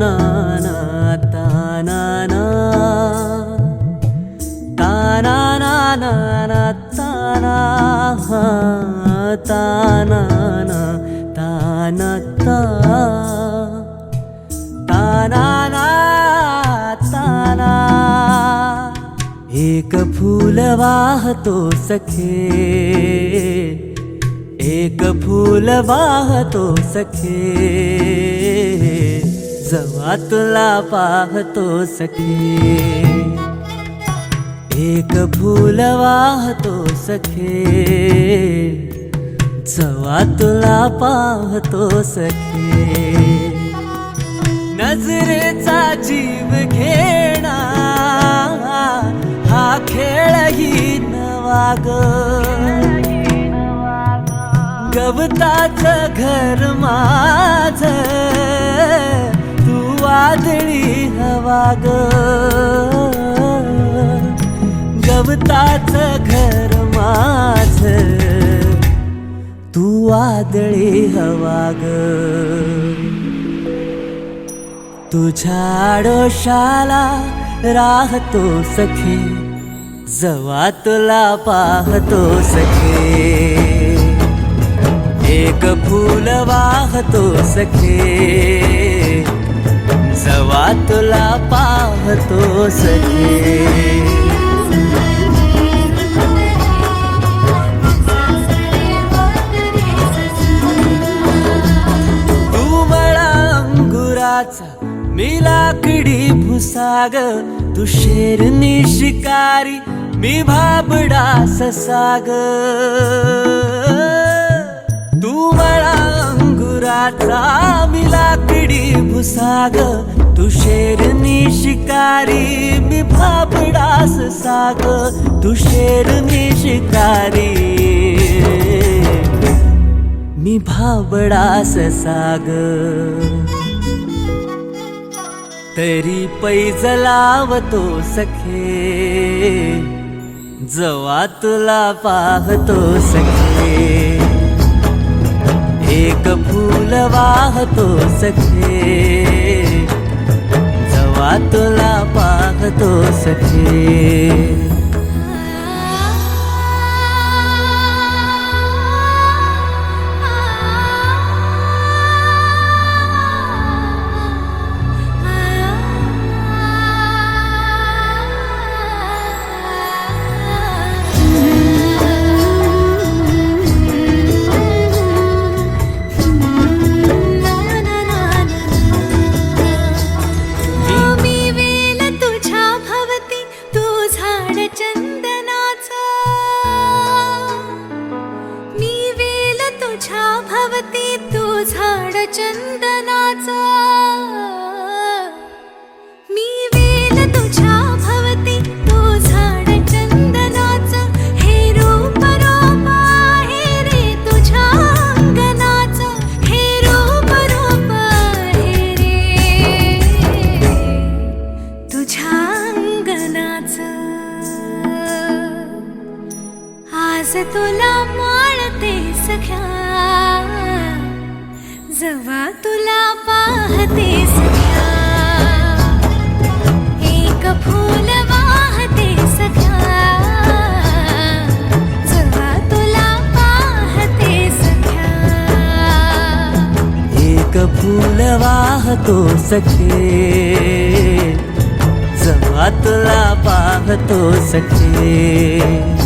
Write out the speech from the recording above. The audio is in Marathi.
ना ना ता ना ना ता ना ना ना ना ता ना हा ता ना ना ता ना ता ता ना ना ता ना एक फूल वाहतो सखे एक फूल वाहतो सखे जवा तुला पाहतो सखे एक फूल वाहतो सखे जवा तुला पाहतो सखे नजरेचा जीव घेणा हा खेळही नवा ग गवताचं घर माझं तू वादळी हवा ग गवताचं घर माझं तू वादळी हवा ग तुझ्या आडोशाला राहतो सखे जवा तुला पाहतो सखे एक फूल वाहतो सखे जवा तुला पाहतो सखे तू मला अंगुराचा मी लाकडी भुसाग तू शेरनी शिकारी मी भाबडा ससाग तू मला अंगुराचा मी लाकडी भुसाग तू शेरनी शिकारी मी भाबडा ससाग तू शेरनी शिकारी मी भाबडा ससाग तरी पैज लावतो सखे जवा तुला पाहतो सखे एक फूल वाहतो सखे जवा तुला पाहतो सखे भवती तू झाड चंदनाचा मी वेल तुझ्या भवती तू झाड चंदनाचा हे रूप रूप आहे रे तुझ्या अंगणाचा हे रूप रूप आहे रे तुझ्या अंगणाचा आज तुला माळते सख्या जवा तुला पाहते सख्या एक फूल वाहते सख्या जवा तुला पाहते सख्या एक फूल वाहतो सखे जवा तुला पाहतो सखे